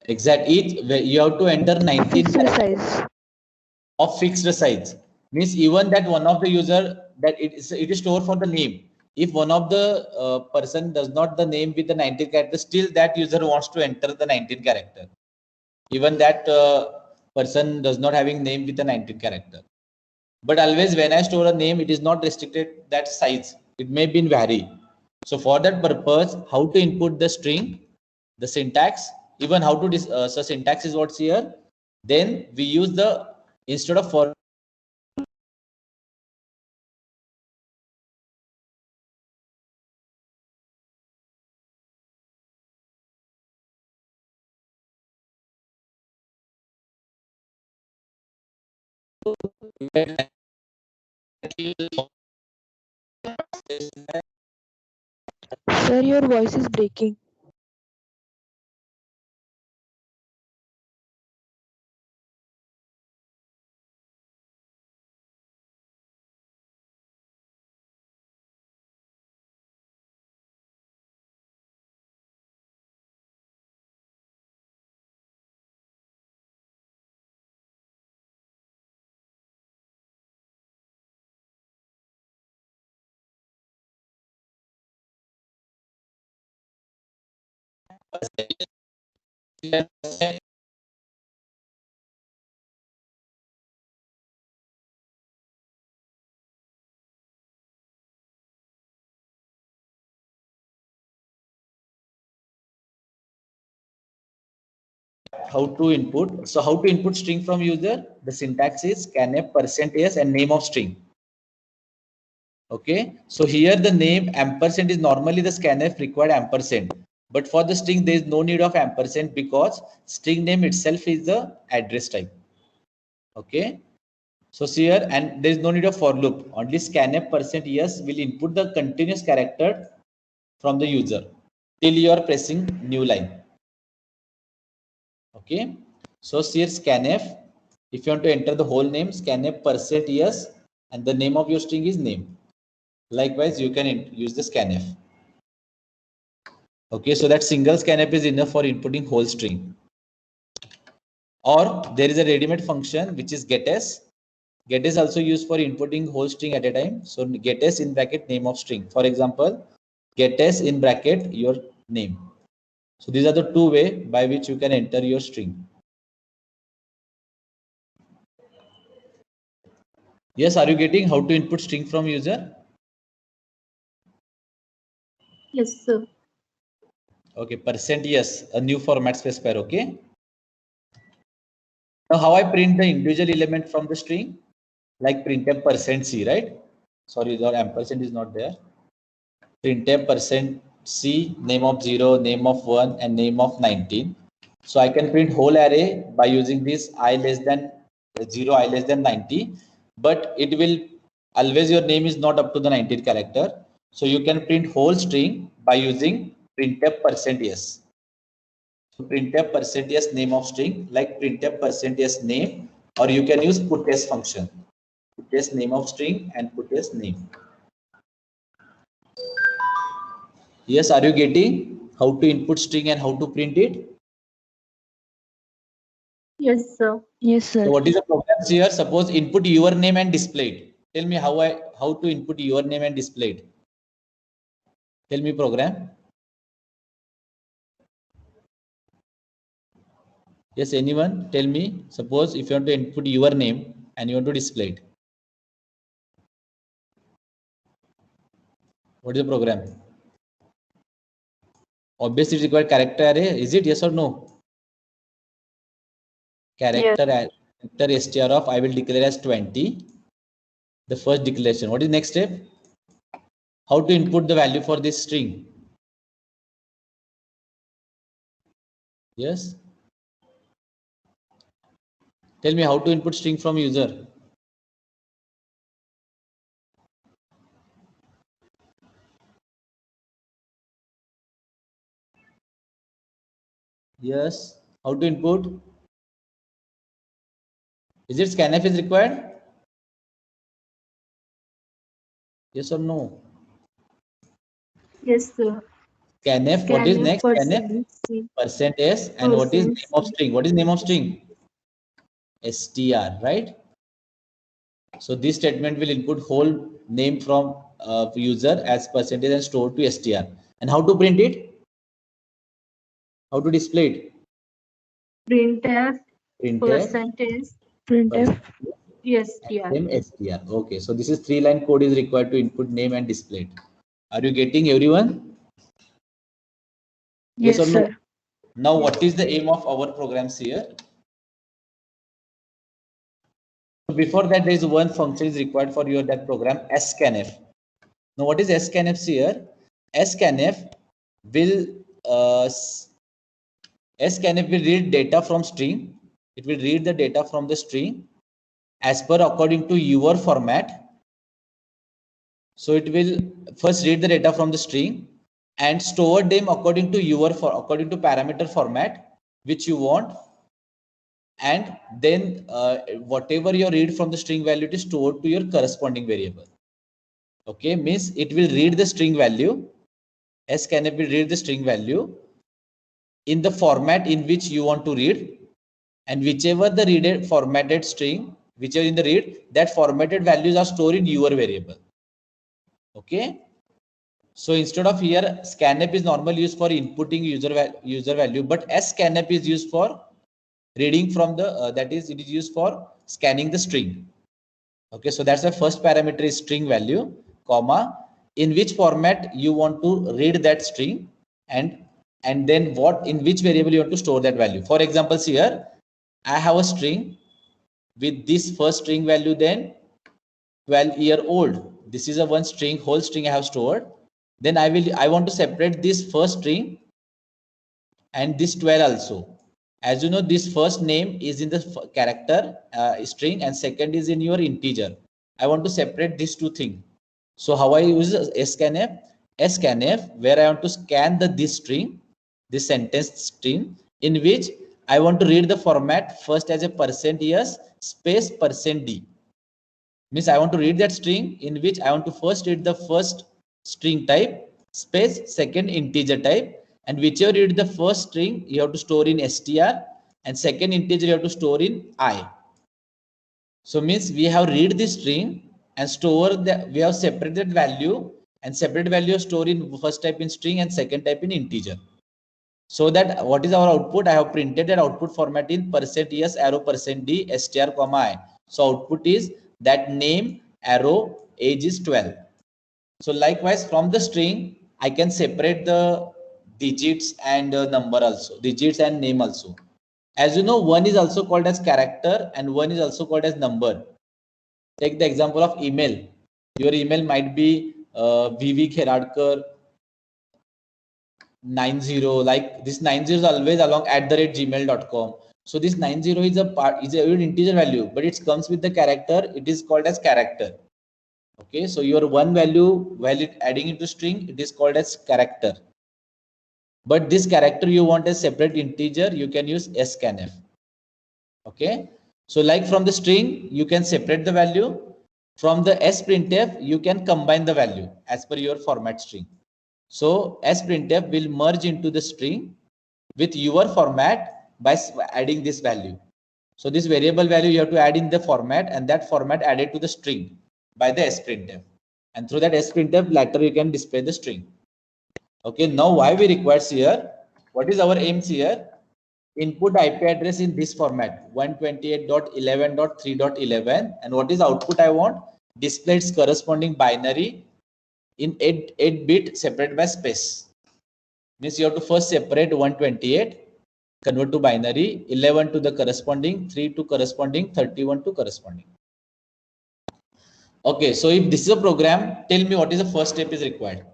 Exactly. You have to enter 19 Fixed size. of fixed size. Means even that one of the user that it is stored for the name. If one of the person does not the name with the 19 character, still that user wants to enter the 19 character. Even that person does not having name with the 19 character. But always when I store a name, it is not restricted that size. It may be vary. So for that purpose, how to input the string, the syntax, even how to so syntax is what's here. Then we use the instead of for Sir, your voice is breaking. how to input. So how to input string from user? The syntax is scanf %s and name of string. Okay, so here the name ampersand is normally the scanf required ampersand, but for the string there is no need of ampersand because string name itself is the address type. Okay, so here and there is no need of for loop. Only scanf %s will input the continuous character from the user till you are pressing new line. Okay, so here scanf, if you want to enter the whole name, scanf %s and the name of your string is name. Likewise, you can use the scanf. Okay, so that single scanf is enough for inputting whole string. Or there is a ready-made function which is getS. GetS also used for inputting whole string at a time. So getS in bracket name of string. For example, getS in bracket your name. So these are the two ways by which you can enter your string. Yes, are you getting how to input string from user? Yes, sir. Okay, %yes, a new format specifier. Okay. Now how I print the individual element from the string? Like printf %c, right? Sorry, the ampersand is not there. Printf %c, name of 0, name of 1, and name of 19. So I can print whole array by using this I less than 0, I less than 90. But it will always, your name is not up to the 19th character. So you can print whole string by using printf %s. So printf %s name of string, like printf %s name, or you can use puts function. Puts name of string and puts name. Yes, are you getting how to input string and how to print it? Yes, sir. Yes, sir. So what is the program here? Suppose input your name and display it. Tell me how to input your name and display it. Tell me program. Yes, anyone? Tell me. Suppose if you want to input your name and you want to display it. What is the program? Obviously, it requires character array. Is it yes or no? Character str of I will declare as 20. The first declaration. What is next step? How to input the value for this string? Yes. Tell me how to input string from user. Yes. How to input? Is it scanf is required? Yes or no? Yes, sir. Scanf. What is next? Scanf. %c. %s. And what is name of %c. string? What is name of string? str, right? So this statement will input whole name from user as percentage and store to str. And how to print it? How to display it? Printf Printf. Printf. str. Name str. Okay, so this is 3-line code is required to input name and display it. Are you getting everyone? Yes, or no? sir. Now what is the aim of our programs here? Before that, there is one function is required for your that program, scanf. Now what is scanf here? Scanf will scanf will read data from string. It will read the data from the string as per according to your format. So it will first read the data from the string and store them according to according to parameter format which you want, and then whatever you read from the string value is stored to your corresponding variable. Okay, means it will read the string value. Scanf will read the string value in the format in which you want to read, and whichever the read formatted string, whichever in the read, that formatted values are stored in your variable. Okay, so instead of here, scanf is normally used for inputting user value, but scanf is used for reading from the that is, it is used for scanning the string. Okay, so that's the first parameter is string value, comma, in which format you want to read that string, and then what, in which variable you want to store that value. For example, here I have a string with this first string value, then 12-year-old. This is a one string, whole string I have stored. Then I want to separate this first string and this 12 also. As you know, this first name is in the character string and second is in your integer. I want to separate these two things. So how I use scanf? Scanf, where I want to scan this string, this sentence string, in which I want to read the format first as a %s space %d. Means I want to read that string in which I want to first read the first string type space second integer type, and whichever you read the first string you have to store in str and second integer you have to store in I. So means we have read this string and store that, we have separated value, and separate value store in first type in string and second type in integer. So that what is our output? I have printed that output format in %s arrow %d str comma I. So output is that name arrow age is 12. So likewise from the string I can separate the digits and number also, digits and name also. As you know, one is also called as character and one is also called as number. Take the example of email. Your email might be VV Kheradkar 90, like this 90 is always along @gmail.com. So this 90 is an integer value, but it comes with the character. It is called as character. Okay, so your one value while it adding into string, it is called as character. But this character you want a separate integer, you can use scanf. Okay, so like from the string, you can separate the value. From the sprintf, you can combine the value as per your format string. So sprintf will merge into the string with your format by adding this value. So this variable value you have to add in the format, and that format added to the string by the sprintf. And through that sprintf, later you can display the string. Okay, now why we require here? What is our aims here? Input IP address in this format 128.11.3.11, and what is output I want? Display its corresponding binary in 8-bit separated by space. Means you have to first separate 128, convert to binary, 11 to the corresponding, 3 to corresponding, 31 to corresponding. Okay, so if this is a program, tell me what is the first step is required.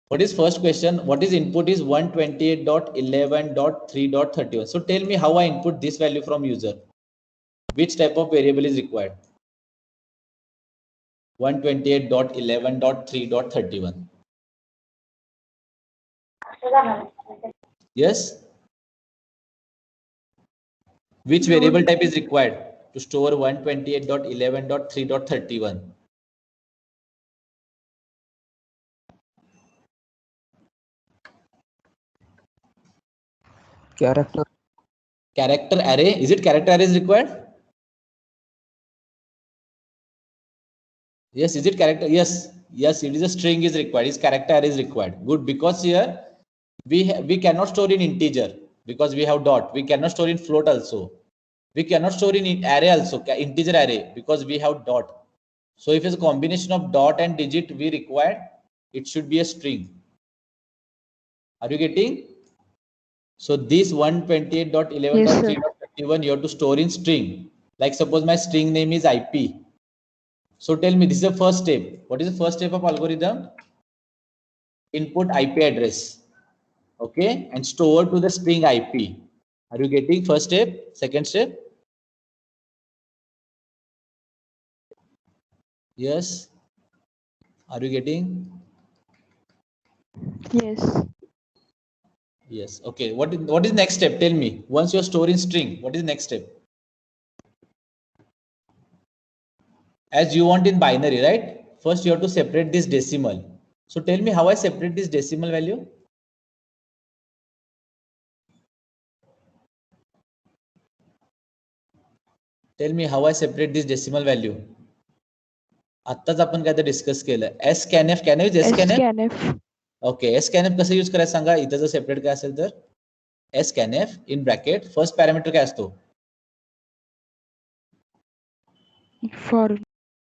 What is first question? What is input is 128.11.3.31. So tell me how I input this value from user. Which type of variable is required? 128.11.3.31. Yes. Which variable type is required to store 128.11.3.31? Character. Character array. Is it character array is required? Yes. Is it character? Yes. Yes. It is a string is required. Is character array is required. Good, because here we cannot store in integer because we have dot. We cannot store in float also. We cannot store in array also, integer array, because we have dot. So if it's a combination of dot and digit we require, it should be a string. Are you getting? So this 128.11.3.31 you have to store in string. Like suppose my string name is IP. So tell me, this is the first step. What is the first step of algorithm? Input IP address. Okay, and store to the string IP. Are you getting first step? Second step? Yes. Are you getting? Yes. Yes. Okay. What is next step? Tell me. Once you are storing string, what is next step? As you want in binary, right? First you have to separate this decimal. So tell me how I separate this decimal value. Tell me how I separate this decimal value. आत्ताच आपण काय तर discuss केलं. scanf, can I use scanf? scanf. Okay, scanf कसं use करायचं सांगा. इथं जर separate काय असेल तर scanf in bracket first parameter काय असतो? For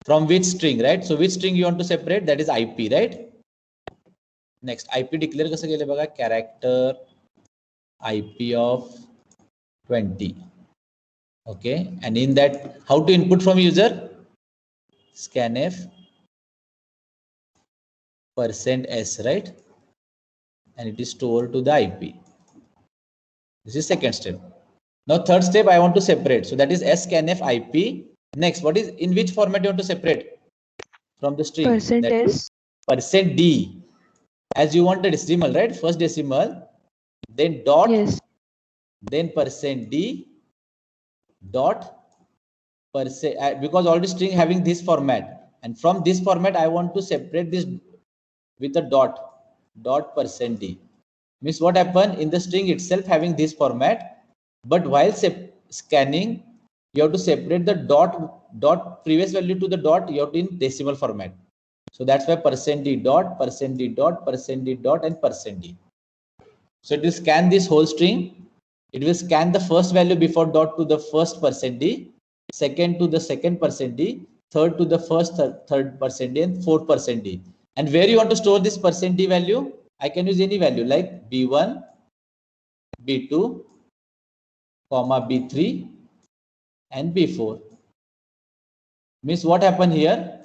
From which string, right? So which string you want to separate? That is IP, right? Next, IP declare कसं केलं बघा. Character IP of 20. Okay, and in that, how to input from user? Scanf %s, right? And it is stored to the IP. This is second step. Now third step I want to separate. So that is scanf IP. Next, what is in which format you want to separate from the string? %s. %d. As you want the decimal, right? First decimal, then dot, Yes. then %d dot %, because all the string having this format, and from this format I want to separate this with a dot %d. Means what happened in the string itself having this format, but while scanning you have to separate the dot previous value to the dot, you have to in decimal format. So that's why %d dot %d dot %d dot and %d. So it will scan this whole string. It will scan the first value before dot to the first %d, second to the second %d, third to the first third %d, and fourth %d. And where you want to store this %d value? I can use any value like B1, B2, comma B3 and B4. Means what happened here?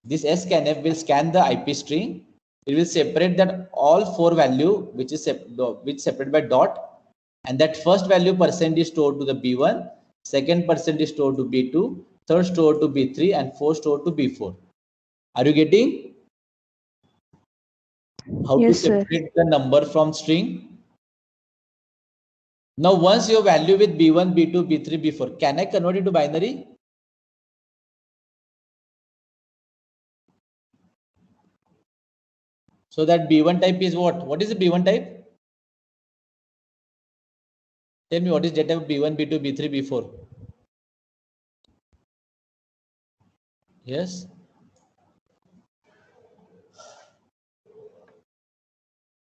This scanf will scan the IP string. It will separate that all 4 value which is separated by dot, and that first value % is stored to the B1, second % is stored to B2, third stored to B3, and fourth stored to B4. Are you getting how to Yes, sir. separate the number from string? Now once your value with B1, B2, B3, B4, can I convert it to binary? So that B1 type is what? What is the B1 type? Tell me what is data type B1, B2, B3, B4? Yes.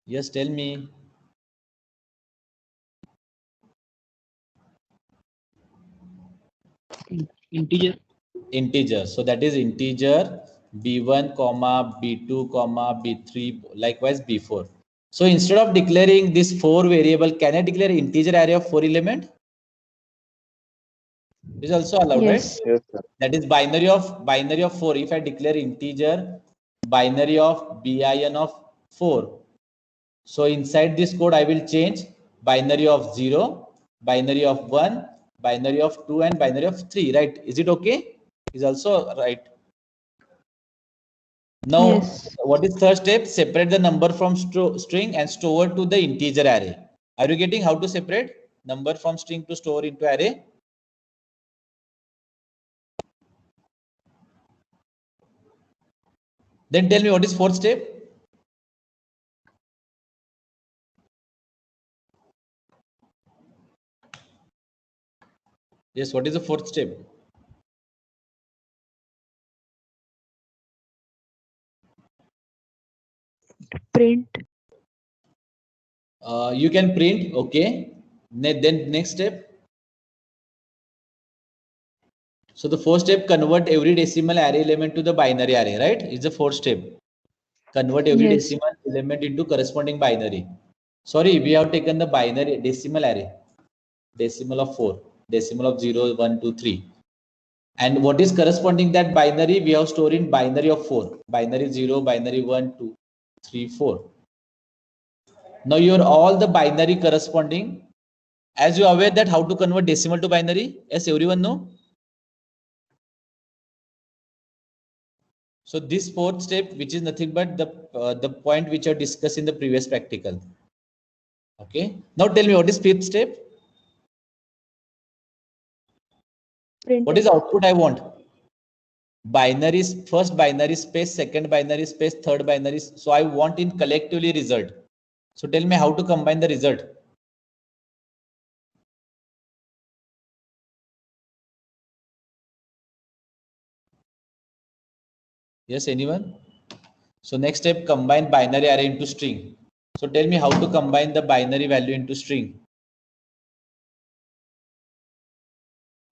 Yes, tell me. Integer. Integer. So that is integer B1, comma B2, comma B3, likewise B4. So instead of declaring this 4 variable, can I declare integer array of 4 element? Is also allowed, Yes. right? Yes, sir. That is binary of 4. If I declare integer binary of bin of 4, so inside this code I will change binary of 0, binary of 1, binary of 2, and binary of 3, right? Is it okay? Is also right. Now Yes. what is third step? Separate the number from string and store to the integer array. Are you getting how to separate number from string to store into array? Then tell me what is fourth step? Yes, what is the fourth step? Print. You can print, okay. Then next step. So the fourth step, convert every decimal array element to the binary array, right? Is the fourth step. Convert every Yes. decimal element into corresponding binary. Sorry, we have taken the binary decimal array. Decimal of 4, decimal of 0, 1, 2, 3. And what is corresponding that binary? We have stored in binary of 4. Binary 0, binary 1, 2, 3, 4. Now your all the binary corresponding. As you are aware that how to convert decimal to binary? Yes, everyone know? So this fourth step, which is nothing but the point which I discussed in the previous practical. Okay. Now tell me what is fifth step? Print. What is the output I want? Binary, first binary space, second binary space, third binary. So I want in collectively result. So tell me how to combine the result. Yes, anyone? So next step, combine binary array into string. So tell me how to combine the binary value into string.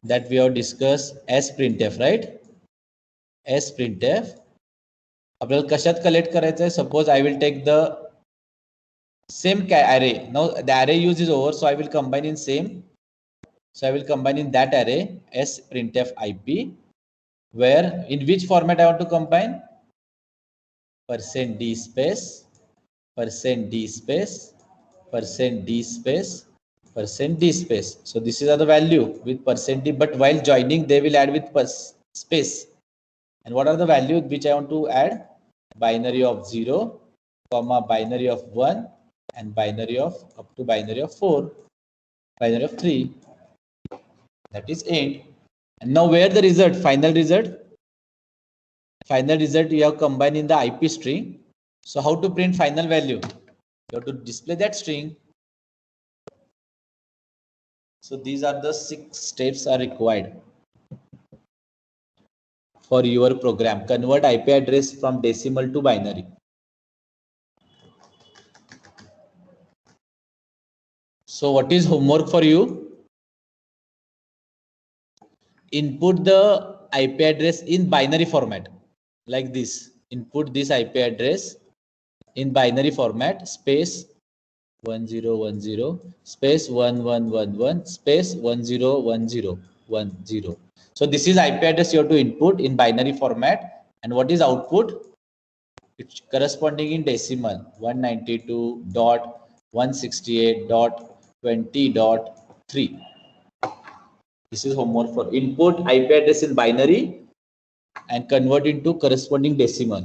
That we have discussed as printf, right? As printf. आपल्याला कशात collect करायचं आहे? Suppose I will take the same array. Now the array use is over, so I will combine in same. So I will combine in that array as printf IP, where in which format I want to combine? %d space, %d space, %d space, %d space. So this is the value with %d, but while joining they will add with space. And what are the values which I want to add? Binary of 0, comma binary of 1, and binary of up to binary of 4, binary of 3. That is end. And now where the result? Final result. Final result you have combined in the IP string. So how to print final value? You have to display that string. So these are the 6 steps are required for your program. Convert IP address from decimal to binary. So what is homework for you? Input the IP address in binary format like this. Input this IP address in binary format, space 1010 space 1111 space 101010. So this is IP address you have to input in binary format, and what is output? It's corresponding in decimal 192.168.20.3. This is homework for input IP address in binary and convert into corresponding decimal.